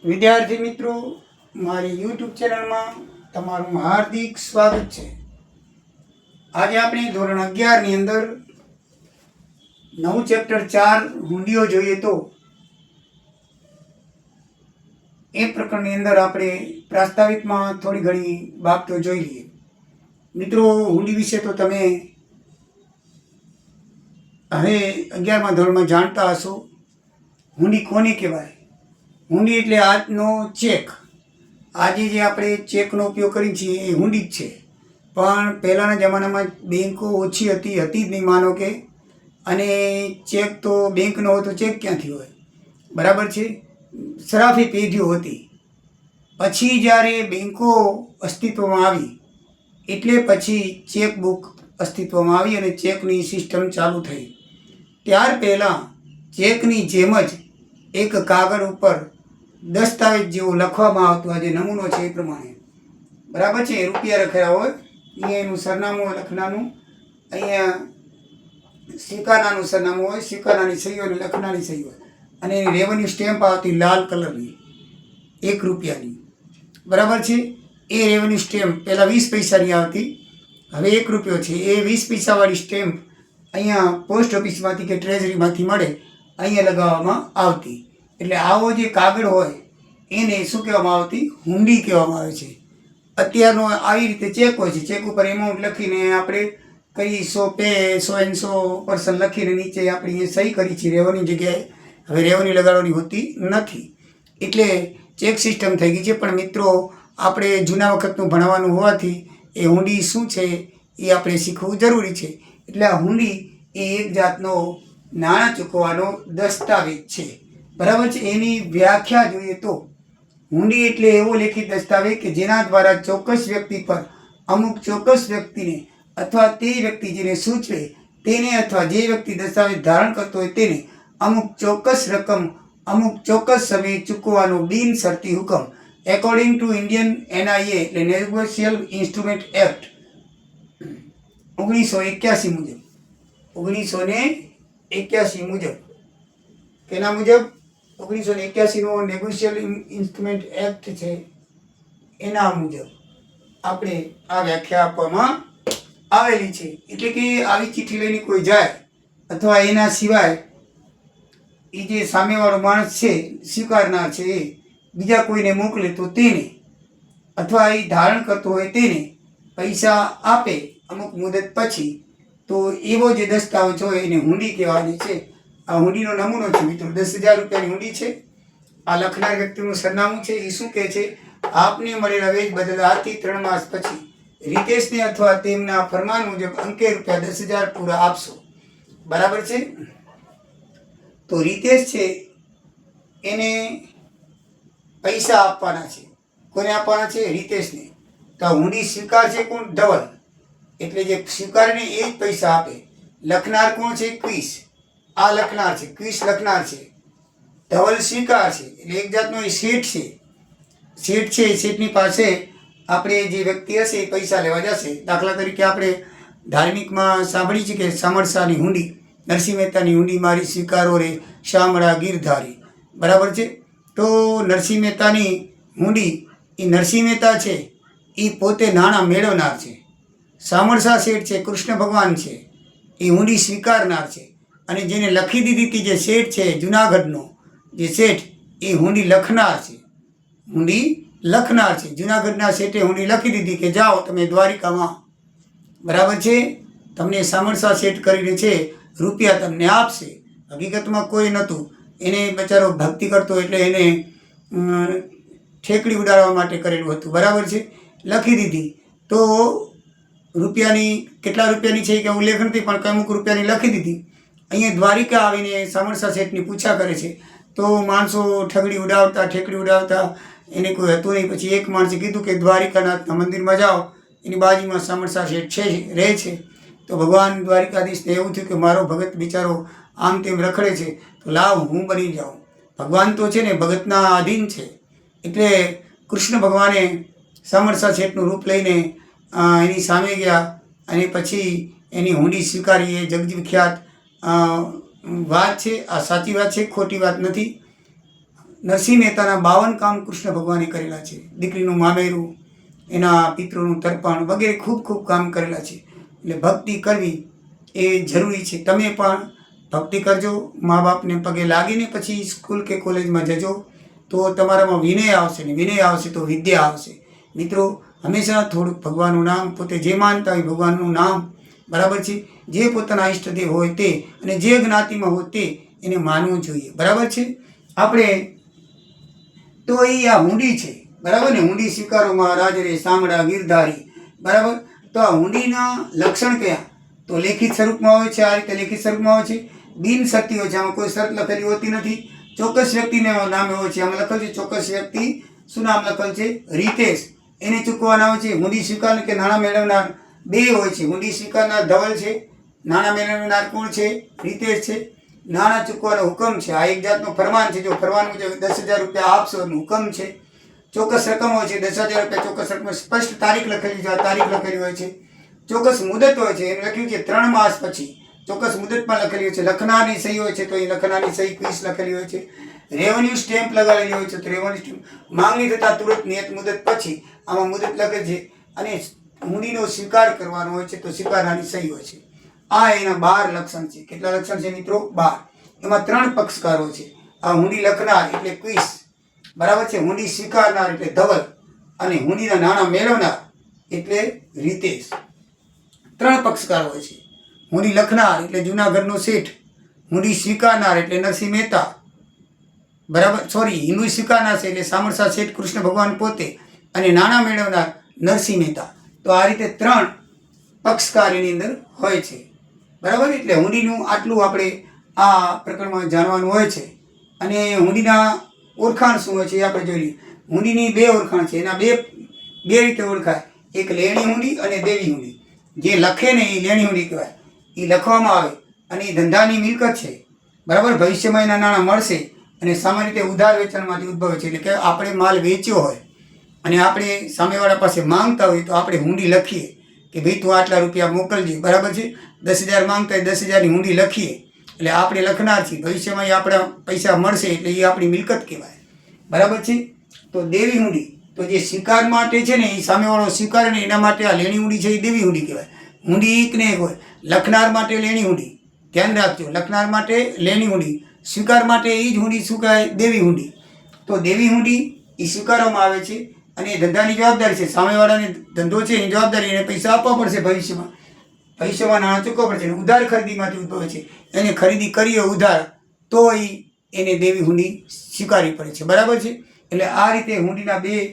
વિદ્યાર્થી મિત્રો, મારી યુટ્યુબ ચેનલમાં તમારું હાર્દિક સ્વાગત છે. આજે આપણે ધોરણ 11ની અંદર નવું ચેપ્ટર 4 હુંડીઓ જોઈએ તો એ પ્રકરણની અંદર આપણે પ્રાસ્તાવિકમાં થોડી ઘણી બાબતો જોઈ લઈએ. મિત્રો, હુંડી વિશે તો તમે હવે 11મા ધોરણમાં જાણતા હશો. હુંડી કોને કહેવાય? હુંડી એટલે આજનો ચેક. આજે જે આપણે ચેકનો ઉપયોગ કરીએ છીએ એ હુંડી જ છે. પણ પહેલાંના જમાનામાં બેંકો ઓછી હતી જ નહીં, માનો કે. અને ચેક તો બેંક ન હોય તો ચેક ક્યાંથી હોય? બરાબર છે. સરાફી પેઢીઓ હતી. પછી જ્યારે બેંકો અસ્તિત્વમાં આવી એટલે પછી ચેકબુક અસ્તિત્વમાં આવી અને ચેકની સિસ્ટમ ચાલુ થઈ. ત્યાર પહેલાં ચેકની જેમ જ એક કાગળ ઉપર દસ્તાવેજ જેવું લખવામાં આવતું. આજે નમૂનો છે એ પ્રમાણે, બરાબર છે. રૂપિયા લખ્યા હોય, અહીંયા એનું સરનામું લખનાનું, અહીંયા સિક્કાનાનું સરનામું હોય, સિક્કાનાની સહી હોય, લખનાની સહી હોય, અને એની રેવન્યુ સ્ટેમ્પ આવતી લાલ કલરની 1 રૂપિયાની, બરાબર છે. એ રેવન્યુ સ્ટેમ્પ પહેલાં 20 પૈસાની આવતી, હવે 1 રૂપિયો છે. એ 20 પૈસાવાળી સ્ટેમ્પ અહીંયા પોસ્ટ ઓફિસમાંથી કે ટ્રેઝરીમાંથી મળે, અહીંયા લગાવવામાં આવતી. એટલે આવો જે કાગળ હોય એને શું કહેવામાં આવતી? હુંડી કહેવામાં આવે છે. અત્યારનો આવી રીતે ચેક હોય છે. ચેક ઉપર એમાઉન્ટ લખીને આપણે કઈ 100 પે 100 લખીને નીચે આપણે સહી કરી છે રેવન્યુ જગ્યાએ. હવે રેવન્યુ લગાડવાની હોતી નથી, એટલે ચેક સિસ્ટમ થઈ ગઈ છે. પણ મિત્રો, આપણે જૂના વખતનું ભણવાનું હોવાથી એ હુંડી શું છે એ આપણે શીખવું જરૂરી છે. એટલે આ હુંડી એ એક જાતનો નાણાં ચૂકવવાનો દસ્તાવેજ છે, બરાબર છે. એની વ્યાખ્યા જોઈએ તો હુંડી એટલે એવો લેખિત દસ્તાવેજ કે જેના દ્વારા ચોક્કસ વ્યક્તિ પર અમુક ચોક્કસ વ્યક્તિને અથવા તે વ્યક્તિ જેને સૂચવે તેને અથવા જે વ્યક્તિ દસ્તાવેજ ધારણ કરતો હોય તેને અમુક ચોક્કસ રકમ અમુક ચોક્કસ સમયે ચૂકવવાનો બિનશરતી હુકમ એકોર્ડિંગ ટુ ઇન્ડિયન NIA એટલે નેગોશિયેબલ ઇન્સ્ટ્રુમેન્ટ એક્ટ 1981 મુજબ 1981 મુજબ કેના મુજબ? 1981નો નેગોશિયેબલ ઇન્સ્ટ્રુમેન્ટ એક્ટ છે એના મુજબ આપણે આ વ્યાખ્યા આપવામાં આવેલી છે. એટલે કે આવી ચિઠ્ઠી લઈને કોઈ જાય અથવા એના સિવાય એ જે સામેવાળો માણસ છે, સ્વીકારનાર છે, એ બીજા કોઈને મોકલે તો તેને અથવા એ ધારણ કરતો હોય તેને પૈસા આપે અમુક મુદત પછી, તો એવો જે દસ્તાવેજ હોય એને હુંડી કહેવાની છે. આ હુંડીનો નમૂનો છે મિત્રો. 10,000 રૂપિયાની હુંડી છે. આ લખનાર વ્યક્તિનું સરનામું છે. એ શું કહે છે? આપને મળેલા વેજ બદલ આજથી 3 માસ પછી રીતેશને અથવા તેમના ફરમાન મુજબ અંકે રૂપિયા 10,000 પૂરા આપશો, બરાબર છે. તો રીતેશ છે એને પૈસા આપવાના છે. કોને આપવાના છે? રીતેશને. તો હુંડી સ્વીકાર છે કોણ? ધવલ. એટલે જે સ્વીકારીને એ જ પૈસા આપે. લખનાર કોણ છે? ક્વિસ. આ લખનાર છે, ક્વિસ લખનાર છે, ધવલ સ્વીકાર છે. એટલે એક જાતનો એ શેઠ છે. શેઠ છે, શેઠની પાસે આપણે જે વ્યક્તિ હશે એ પૈસા લેવા જશે. દાખલા તરીકે આપણે ધાર્મિકમાં સાંભળી છે કે શામળસાની હુંડી, નરસિંહ મહેતાની હુંડી મારી સ્વીકારો રે શામળા ગીરધારી, બરાબર છે. તો નરસિંહ મહેતાની હુંડી, એ નરસિંહ મહેતા છે એ પોતે નાણાં મેળવનાર છે. શામળસા શેઠ છે, કૃષ્ણ ભગવાન છે, એ હુંડી સ્વીકારનાર છે. અને જેને લખી દીધી હતી જે શેઠ છે જુનાગઢનો જે શેઠ, એ હુંડી લખનાર છે. હુંડી લખનાર છે. જુનાગઢના શેઠે હુંડી લખી દીધી કે જાઓ તમે દ્વારિકામાં, બરાબર છે. તમને શામળસા શેઠ કરીને છે રૂપિયા તમને આપશે. હકીકતમાં કોઈ નહોતું. એને બચારો ભક્તિ કરતો એટલે એને ઠેકડી ઉડાડવા માટે કરેલું હતું, બરાબર છે. લખી દીધી તો રૂપિયાની કેટલા રૂપિયાની છે કે ઉલ્લેખ નથી, પણ અમુક રૂપિયાની લખી દીધી. અહીંયા દ્વારિકા આવીને શામળસા શેઠની પૂછા કરે છે. તો માણસો ઠેકડી ઉડાવતા એને કોઈ હતું નહીં. પછી એક માણસે કીધું કે દ્વારિકાનાથના મંદિરમાં જાઓ, એની બાજુમાં શામળસા શેઠ છે રહે છે. તો ભગવાન દ્વારિકાધીશને એવું થયું કે મારો ભગત બિચારો આમ તેમ રખડે છે, તો લાવ હું બની જાઉં. ભગવાન તો છે ને ભગતના આધીન છે. એટલે કૃષ્ણ ભગવાને શામળસા શેઠનું રૂપ લઈને એની સામે ગયા અને પછી એની હુંડી સ્વીકારી. એ જગવિખ્યાત વાત છે. આ સાચી વાત છે, ખોટી વાત નથી. નરસિંહ મહેતાના 52 કામ કૃષ્ણ ભગવાને કરેલા છે. દીકરીનું મામેરું, એના પિતૃનું તર્પણ વગેરે ખૂબ ખૂબ કામ કરેલા છે. એટલે ભક્તિ કરવી એ જરૂરી છે. તમે પણ ભક્તિ કરજો, મા બાપને પગે લાગીને પછી સ્કૂલ કે કોલેજમાં જજો, તો તમારામાં વિનય આવશે ને વિનય આવશે તો વિદ્યા આવશે. મિત્રો, હંમેશા થોડુંક ભગવાનનું નામ, પોતે જે માનતા હોય ભગવાનનું નામ, બરાબર છે, જે પોતાના ઈષ્ટદેવ હોય તે અને જે જ્ઞાતિમાં હોય તે એને માનવું જોઈએ. બરાબર છે. આપણે તો એ આ હુંડી છે, બરાબર ને. હુંડી સ્વીકારો મહારાજ રે સાંગડા ગિરધારી, બરાબર. તો આ હુંડીના લક્ષણ કયા? તો લેખિત સ્વરૂપમાં હોય છે. આ રીતે લેખિત સ્વરૂપમાં હોય છે. બિન શરતી હોય છે, આમાં કોઈ શરત લખેલી હોતી નથી. ચોક્કસ વ્યક્તિને નામે હોય છે. આમાં લખેલું છે ચોક્કસ વ્યક્તિ. શું નામ લખેલું છે? રીતેશ. એને ચૂકવવાના હોય છે. હુંડી સ્વીકાર કે નાણાં મેળવનાર બે હોય છે. હુંડી સ્વીકારનાર ધવલ છે, નાણાં મેળવનાર કોણ છે? રીતેશ છે. નાણાં ચૂકવવાનો હુકમ છે, આ એક જાતનો ફરમાન છે. જો ફરમાન મુજબ 10,000 રૂપિયા આપશો એનો હુકમ છે. ચોક્કસ રકમ હોય છે, 10,000 રૂપિયા ચોક્કસ રકમ, સ્પષ્ટ તારીખ લખેલી છે, આ તારીખ લખેલી હોય છે. ચોક્કસ મુદત હોય છે, એમ લખ્યું છે 3 માસ પછી. ચોક્કસ મુદતમાં લખેલી હોય છે. લખનારની સહી હોય છે, તો એ લખનારની સહી ક્વિસ લખેલી હોય છે. રેવન્યુ સ્ટેમ્પ લગાવેલી હોય છે, તો રેવન્યુ સ્ટેમ્પ. માંગણી થતાં તુરંત નિયત મુદત પછી આમાં મુદત લખે છે. અને હુંડીનો સ્વીકાર કરવાનો હોય છે, તો સ્વીકારનારની સહી હોય છે. આ એના 12 લક્ષણ છે. કેટલા લક્ષણ છે મિત્રો? 12. એમાં 3 પક્ષકારો છે. આ હુંડી લખનાર એટલે ક્વિસ, બરાબર છે. હુંડી સ્વીકારનાર એટલે ધવલ, અને હુંડીના નાણાં મેળવનાર એટલે રીતેશ. 3 પક્ષકાર હોય છે. હુંડી લખનાર એટલે જૂનાગઢનો શેઠ, હુંડી સ્વીકારનાર એટલે નરસિંહ મહેતા, બરાબર, સોરી, હિન્દુ સ્વીકારનાર છે એટલે સામરસા શેઠ કૃષ્ણ ભગવાન પોતે, અને નાણાં મેળવનાર નરસિંહ મહેતા. તો આ રીતે 3 પક્ષકાર એની અંદર હોય છે, બરાબર. એટલે હુંડીનું આટલું આપણે આ પ્રકરણમાં જાણવાનું હોય છે. અને હુંડીના ઓળખાણ શું હોય છે એ આપણે જોઈ લઈએ. હુંડીની 2 ઓળખાણ છે. એના બે રીતે ઓળખાય. એક લેણી હુંડી અને દેવી હુંડી. જે લખે ને એ લેણી હુંડી કહેવાય. એ લખવામાં આવે અને એ ધંધાની મિલકત છે, બરાબર. ભવિષ્યમાં એના નાણાં મળશે. અને સામાન્ય રીતે ઉધાર વેચાણમાંથી ઉદ્ભવે છે. એટલે કે આપણે માલ વેચ્યો હોય અને આપણે સામેવાળા પાસે માંગતા હોય તો આપણે હુંડી લખીએ કે ભાઈ તું આટલા રૂપિયા મોકલજે, બરાબર છે. 10,000 માંગતા હોય 10,000ની હુંડી લખીએ, એટલે આપણે લખનાર છીએ. ભવિષ્યમાં એ આપણા પૈસા મળશે એટલે એ આપણી મિલકત કહેવાય, બરાબર છે. તો દેવી હુંડી, તો જે સ્વીકાર માટે છે ને એ સામેવાળો સ્વીકારે ને એના માટે આ લેણી હુંડી છે એ દેવી હુંડી કહેવાય. હુંડી એક ને એક હોય. લખનાર માટે લેણી હુંડી, ધ્યાન રાખજો. લખનાર માટે લેણી હુંડી, સ્વીકાર માટે એ જ હુંડી શું કહેવાય? દેવી હુંડી. તો દેવી હુંડી એ સ્વીકારવામાં આવે છે અને એ ધંધાની જવાબદારી છે. સામેવાળાને ધંધો છે એની જવાબદારી, એને પૈસા આપવા પડશે ભવિષ્યમાં નાણાં ચૂકવવા પડશે. ઉધાર ખરીદીમાંથી ઉદ્ભવે છે. એને ખરીદી કરીએ ઉધાર તો એને દેવી હુંડી સ્વીકારવી પડે છે, બરાબર છે. એટલે આ રીતે હુંડીના 2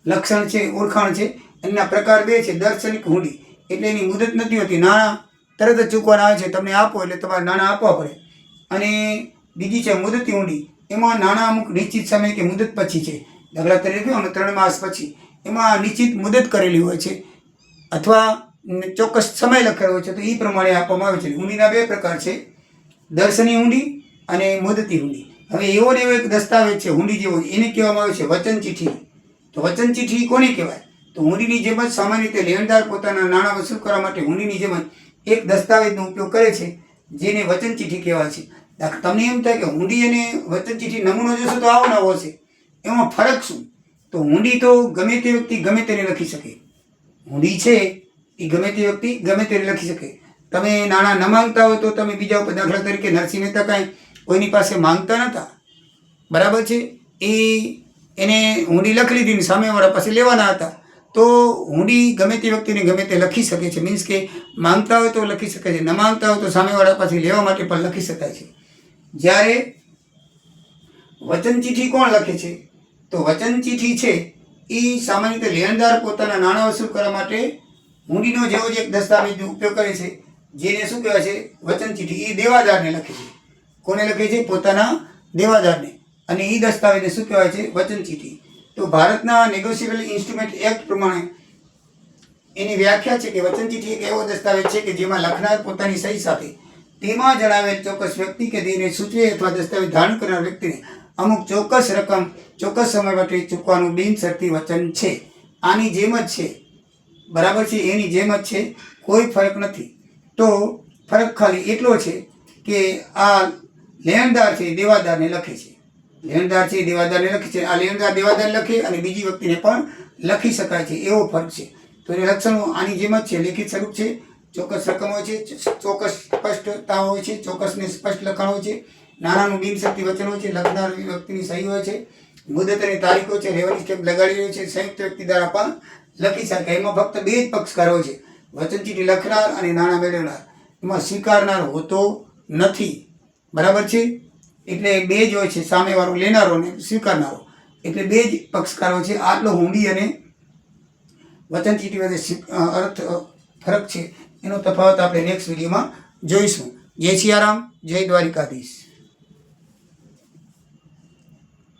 લક્ષણ છે, ઓળખાણ છે. એના પ્રકાર 2 છે. દર્શનિક હુંડી એટલે એની મુદત નથી હોતી, નાણાં તરત જ ચૂકવાના આવે છે. તમને આપો એટલે તમારે નાણાં આપવા પડે. અને બીજી છે મુદતી હુંડી. એમાં નાણાં અમુક નિશ્ચિત સમય કે મુદત પછી છે. દાખલા તરીકે 3 માસ પછી, એમાં નિશ્ચિત મુદત કરેલી હોય છે અથવા ચોક્કસ સમય લખેલો હોય છે, તો એ પ્રમાણે આપવામાં આવે છે. હુંડીના 2 પ્રકાર છે, દર્શની હુંડી અને મુદતી હુંડી. હવે એવો ને એવો એક દસ્તાવેજ છે હુંડી જેવો, એને કહેવામાં આવે છે વચન ચિઠ્ઠી. તો વચન ચિઠ્ઠી કોને કહેવાય? તો હુંડીની જેમ જ સામાન્ય રીતે લેણદાર પોતાના નાણાં વસૂલ કરવા માટે હુંડીની જેમ જ એક દસ્તાવેજનો ઉપયોગ કરે છે, જેને વચન ચિઠ્ઠી કહેવાય છે. તમને એમ થાય કે હુંડી અને વચન ચિઠ્ઠી નમૂનો જોશો તો આવો નવો છે, એમાં ફરક શું? તો હુંડી તો ગમે તે વ્યક્તિ ગમે તેને લખી શકે. હુંડી છે એ ગમે તે વ્યક્તિ ગમે તેને લખી શકે. તમે નાણાં ન માંગતા હોય તો તમે બીજા ઉપર, દાખલા તરીકે નરસિંહ મહેતા કાંઈ કોઈની પાસે માંગતા નહોતા, બરાબર છે. એને હુંડી લખી લીધી ને સામેવાળા પાસે લેવાના હતા, તો હુંડી ગમે તે વ્યક્તિને ગમે તે લખી શકે છે. મીન્સ કે માંગતા હોય તો લખી શકે છે, ન માંગતા હોય તો સામેવાળા પાસે લેવા માટે પણ લખી શકાય છે. જ્યારે વચન ચિઠ્ઠી કોણ લખે છે? તો વચન ચિઠ્ઠી છે એ સામાન્ય રીતે લેણદાર પોતાના નાણાં વસૂલ કરવા માટે હુંડીનો જેવો જ એક દસ્તાવેજનો ઉપયોગ કરે છે, જેને શું કહેવાય છે? વચન ચિઠ્ઠી. એ દેવાદારને લખે છે. કોને લખે છે? પોતાના દેવાદારને. અને એ દસ્તાવેજને શું કહેવાય છે? વચન ચિઠ્ઠી. તો ભારતના નેગોશિયેબલ ઇન્સ્ટ્રુમેન્ટ એક્ટ પ્રમાણે એની વ્યાખ્યા છે કે વચન ચિઠ્ઠી એક એવો દસ્તાવેજ છે કે જેમાં લખનાર પોતાની સહી સાથે તેમાં જણાવેલ ચોક્કસ વ્યક્તિ કે તેને સૂચવે અથવા દસ્તાવેજ ધારણ કરનાર વ્યક્તિને અમુક ચોક્કસ રકમ ચોક્કસ સમય માટે ચૂકવાનું બિનશરતી વચન છે. આની જેમ જ છે, બરાબર છે. એની જેમ જ છે, કોઈ ફરક નથી. તો ફરક ખાલી એટલો છે કે આ લેણદાર છે દેવાદારને લખે છે, લેણદાર છે દેવાદારને લખી છે. આ લેણદાર દેવાદાર લખે અને બીજી વ્યક્તિને પણ લખી શકાય છે, એવો ફરક છે. તો એ લક્ષણો આની જેમ જ છે. લેખિત સ્વરૂપ છે, ચોક્કસ રકમ હોય છે, ચોક્કસ સ્પષ્ટતા હોય છે, ચોક્કસ ને સ્પષ્ટ લખાણ હોય છે, નાનાનું બિનશક્તિ વચન હોય છે, લખનાર વ્યક્તિની સહી હોય છે, મુદત અને તારીખો છે, રહેવાની સ્ટેમ્પ લગાડી રહ્યો છે, સંયુક્ત વ્યક્તિ દ્વારા પણ લખી શકાય. એમાં ફક્ત બે જ પક્ષકાર હોય છે, વચન ચીઠી લખનાર અને નાણાં મેળવનાર. એમાં સ્વીકારનાર હોતો નથી. બરાબર છે? એટલે બે જ હોય છે, સામેવાળો લેનારો અને સ્વીકારનારો. એટલે બે જ પક્ષકારો છે. આટલો હુંડી અને વચન ચીઠી વચ્ચે અર્થ ફરક છે. એનો તફાવત આપણે નેક્સ્ટ વિડીયોમાં જોઈશું. જય સિયારામ, જય દ્વારિકાધીશ.